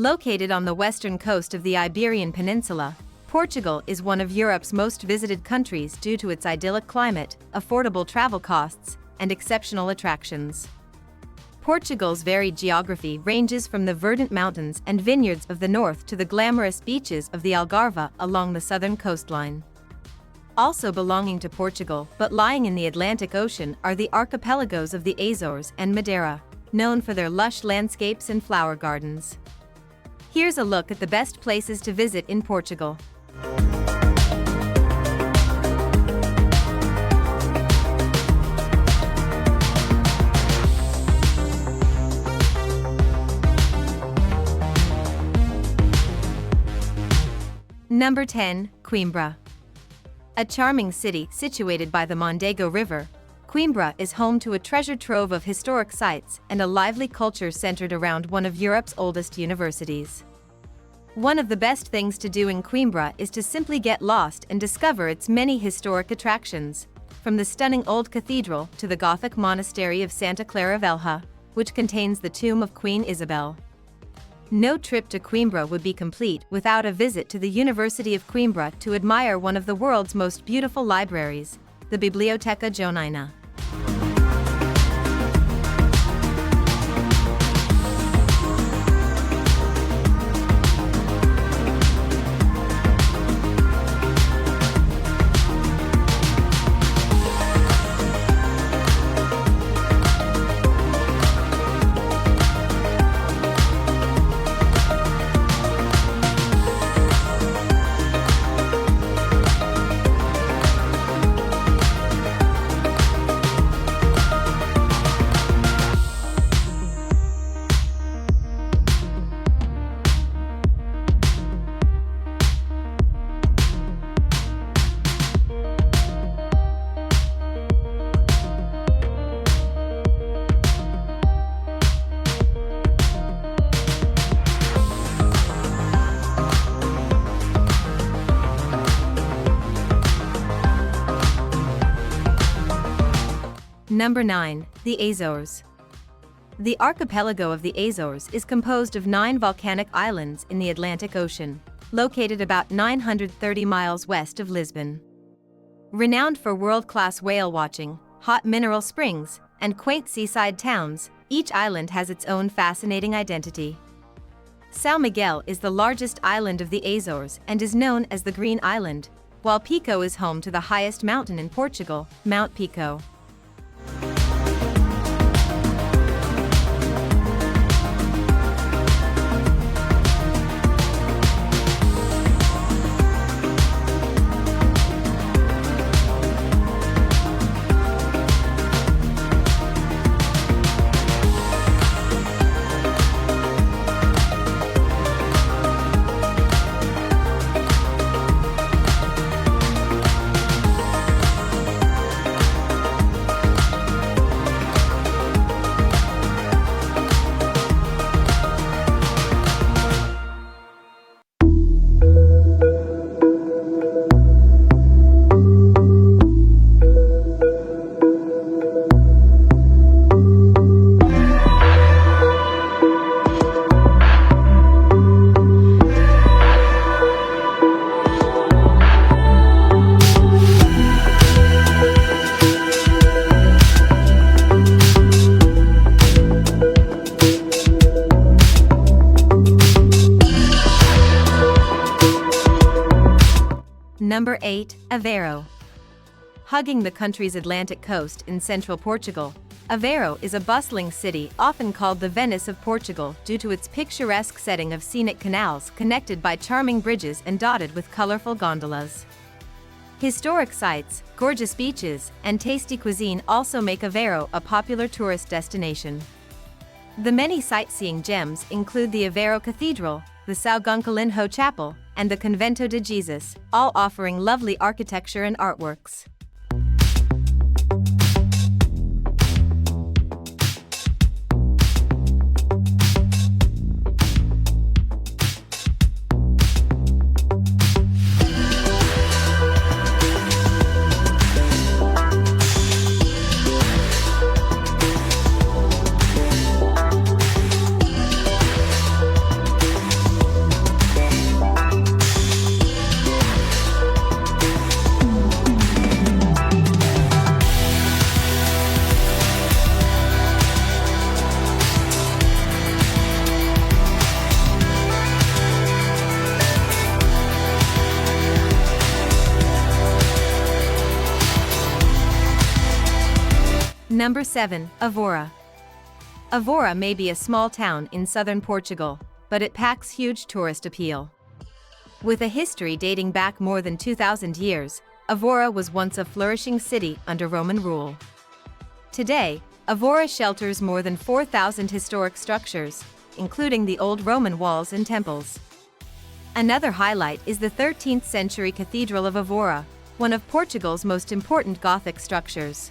Located on the western coast of the Iberian Peninsula, Portugal is one of Europe's most visited countries due to its idyllic climate, affordable travel costs, and exceptional attractions. Portugal's varied geography ranges from the verdant mountains and vineyards of the north to the glamorous beaches of the Algarve along the southern coastline. Also belonging to Portugal but lying in the Atlantic Ocean are the archipelagos of the Azores and Madeira, known for their lush landscapes and flower gardens. Here's a look at the best places to visit in Portugal. Number 10. Coimbra. A charming city situated by the Mondego River, Coimbra is home to a treasure trove of historic sites and a lively culture centered around one of Europe's oldest universities. One of the best things to do in Coimbra is to simply get lost and discover its many historic attractions, from the stunning old cathedral to the Gothic monastery of Santa Clara Velha, which contains the tomb of Queen Isabel. No trip to Coimbra would be complete without a visit to the University of Coimbra to admire one of the world's most beautiful libraries, the Biblioteca Joanina. Number 9. The Azores. The archipelago of the Azores is composed of 9 volcanic islands in the Atlantic Ocean, located about 930 miles west of Lisbon. Renowned for world-class whale watching, hot mineral springs, and quaint seaside towns, each island has its own fascinating identity. São Miguel is the largest island of the Azores and is known as the Green Island, while Pico is home to the highest mountain in Portugal, Mount Pico. Number 8. Aveiro. Hugging the country's Atlantic coast in central Portugal, Aveiro is a bustling city often called the Venice of Portugal due to its picturesque setting of scenic canals connected by charming bridges and dotted with colorful gondolas. Historic sites, gorgeous beaches, and tasty cuisine also make Aveiro a popular tourist destination. The many sightseeing gems include the Aveiro Cathedral, the São Gonçalinho Chapel, and the Convento de Jesus, all offering lovely architecture and artworks. Number 7. Évora. Évora may be a small town in southern Portugal, but it packs huge tourist appeal. With a history dating back more than 2,000 years, Évora was once a flourishing city under Roman rule. Today, Évora shelters more than 4,000 historic structures, including the old Roman walls and temples. Another highlight is the 13th century Cathedral of Évora, one of Portugal's most important Gothic structures.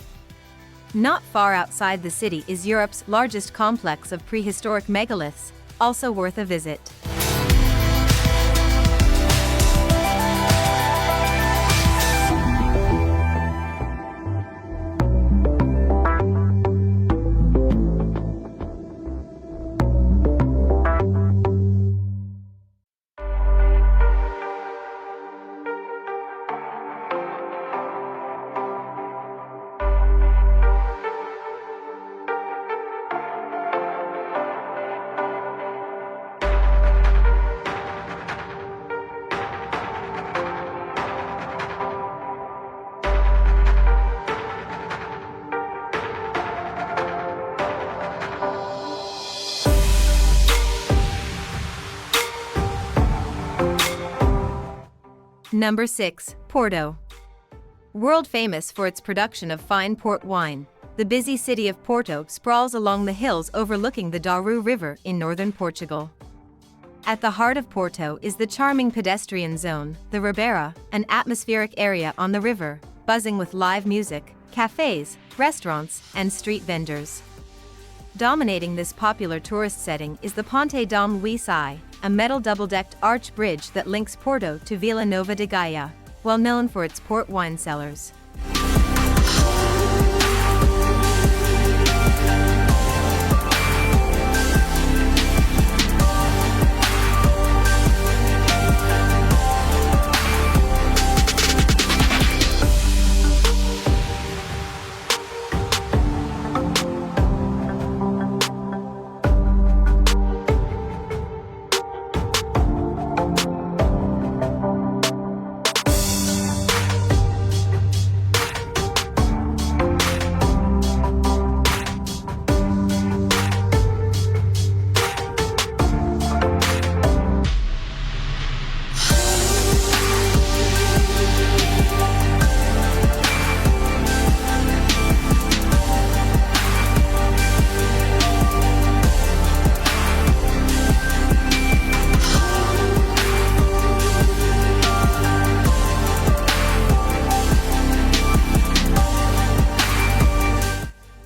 Not far outside the city is Europe's largest complex of prehistoric megaliths, also worth a visit. Number 6. Porto. World famous for its production of fine port wine, the busy city of Porto sprawls along the hills overlooking the Douro River in northern Portugal. At the heart of Porto is the charming pedestrian zone, the Ribeira, an atmospheric area on the river, buzzing with live music, cafes, restaurants, and street vendors. Dominating this popular tourist setting is the Ponte Dom Luís I, a metal double-decked arch bridge that links Porto to Vila Nova de Gaia, well known for its port wine cellars.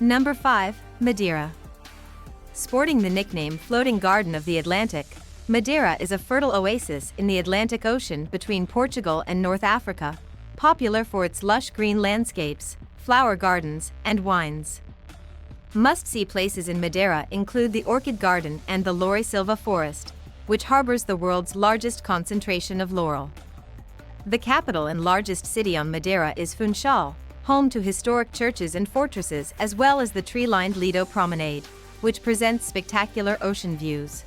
Number 5. Madeira. Sporting the nickname Floating Garden of the Atlantic, Madeira is a fertile oasis in the Atlantic Ocean between Portugal and North Africa, popular for its lush green landscapes, flower gardens, and wines. Must-see places in Madeira include the Orchid Garden and the Loure Silva Forest, which harbors the world's largest concentration of laurel. The capital and largest city on Madeira is Funchal, home to historic churches and fortresses as well as the tree-lined Lido Promenade, which presents spectacular ocean views.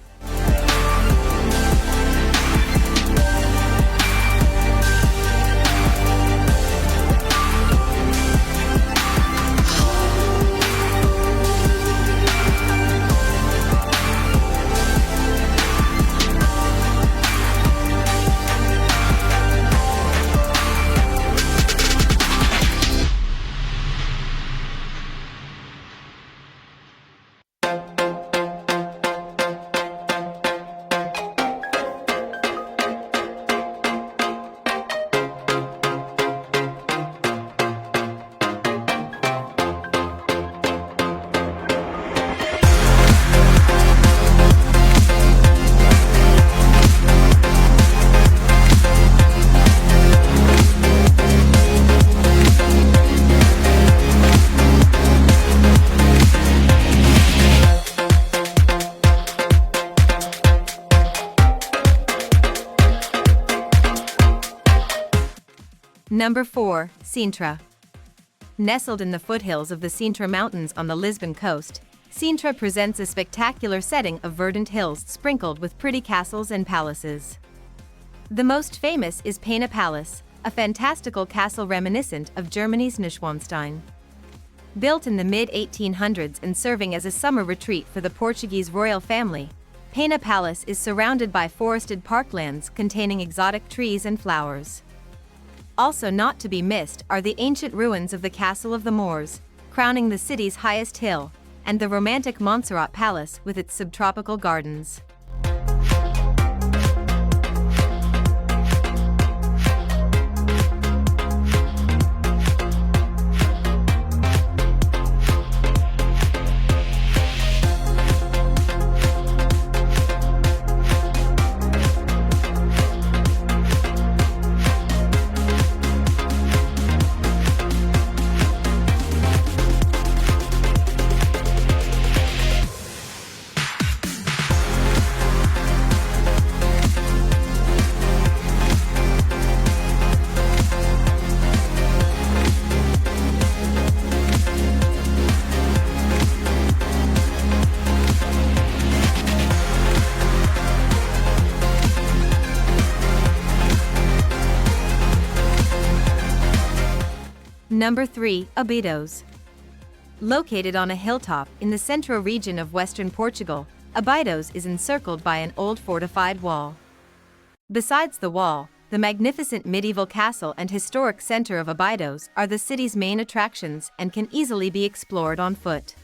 Number 4. Sintra. Nestled in the foothills of the Sintra Mountains on the Lisbon coast, Sintra presents a spectacular setting of verdant hills sprinkled with pretty castles and palaces. The most famous is Pena Palace, a fantastical castle reminiscent of Germany's Neuschwanstein. Built in the mid-1800s and serving as a summer retreat for the Portuguese royal family, Pena Palace is surrounded by forested parklands containing exotic trees and flowers. Also not to be missed are the ancient ruins of the Castle of the Moors, crowning the city's highest hill, and the romantic Montserrat Palace with its subtropical gardens. Number 3. Óbidos. Located on a hilltop in the Centro region of western Portugal, Óbidos is encircled by an old fortified wall. Besides the wall, the magnificent medieval castle and historic center of Óbidos are the city's main attractions and can easily be explored on foot.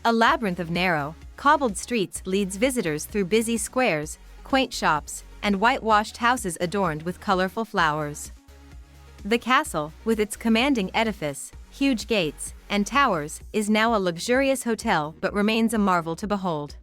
A labyrinth of narrow, cobbled streets leads visitors through busy squares, quaint shops, and whitewashed houses adorned with colorful flowers. The castle, with its commanding edifice, huge gates, and towers, is now a luxurious hotel but remains a marvel to behold.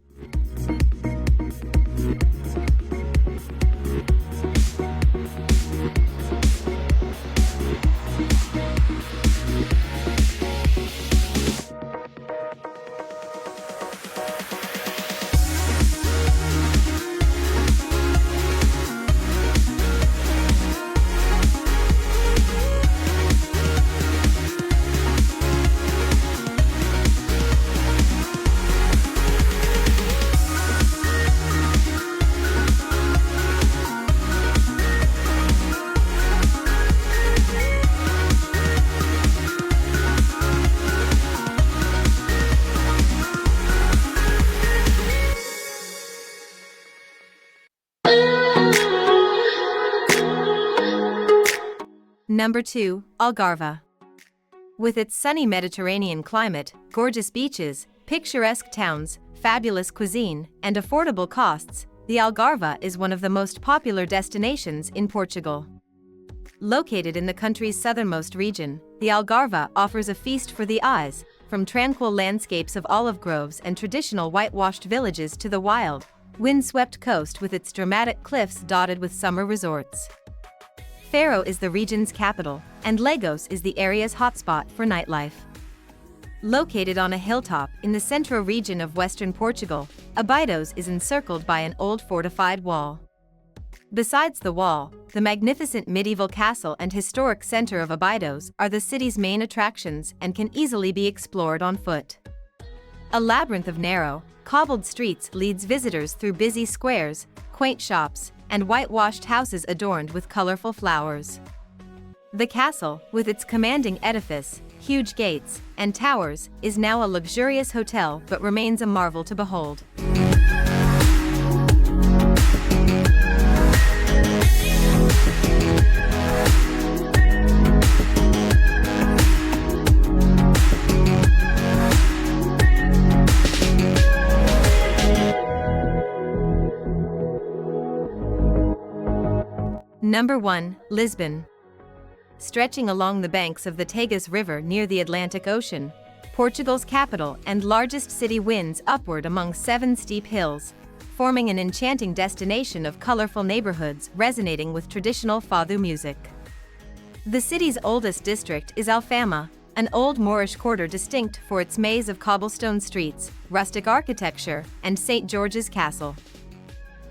Number 2. Algarve. With its sunny Mediterranean climate, gorgeous beaches, picturesque towns, fabulous cuisine, and affordable costs, the Algarve is one of the most popular destinations in Portugal. Located in the country's southernmost region, the Algarve offers a feast for the eyes, from tranquil landscapes of olive groves and traditional whitewashed villages to the wild, wind-swept coast with its dramatic cliffs dotted with summer resorts. Faro is the region's capital, and Lagos is the area's hotspot for nightlife. Located on a hilltop in the Sintra region of western Portugal, Óbidos is encircled by an old fortified wall. Besides the wall, the magnificent medieval castle and historic center of Óbidos are the city's main attractions and can easily be explored on foot. A labyrinth of narrow, cobbled streets leads visitors through busy squares, quaint shops, and whitewashed houses adorned with colorful flowers. The castle, with its commanding edifice, huge gates, and towers, is now a luxurious hotel but remains a marvel to behold. Number 1. Lisbon. Stretching along the banks of the Tagus River near the Atlantic Ocean, Portugal's capital and largest city winds upward among 7 steep hills, forming an enchanting destination of colorful neighborhoods resonating with traditional fado music. The city's oldest district is Alfama, an old Moorish quarter distinct for its maze of cobblestone streets, rustic architecture, and St. George's Castle.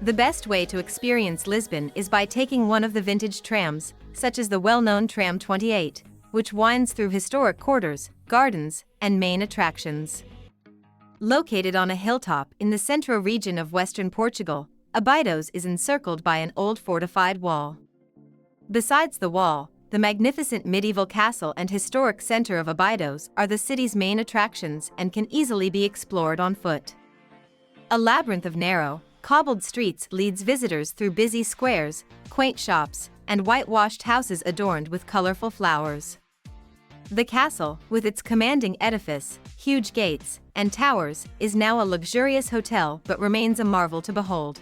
The best way to experience Lisbon is by taking one of the vintage trams, such as the well-known Tram 28, which winds through historic quarters, gardens, and main attractions. Located on a hilltop in the Centro region of western Portugal, Óbidos is encircled by an old fortified wall. Besides the wall, the magnificent medieval castle and historic center of Óbidos are the city's main attractions and can easily be explored on foot. A labyrinth of narrow, cobbled streets leads visitors through busy squares, quaint shops, and whitewashed houses adorned with colorful flowers. The castle, with its commanding edifice, huge gates, and towers, is now a luxurious hotel but remains a marvel to behold.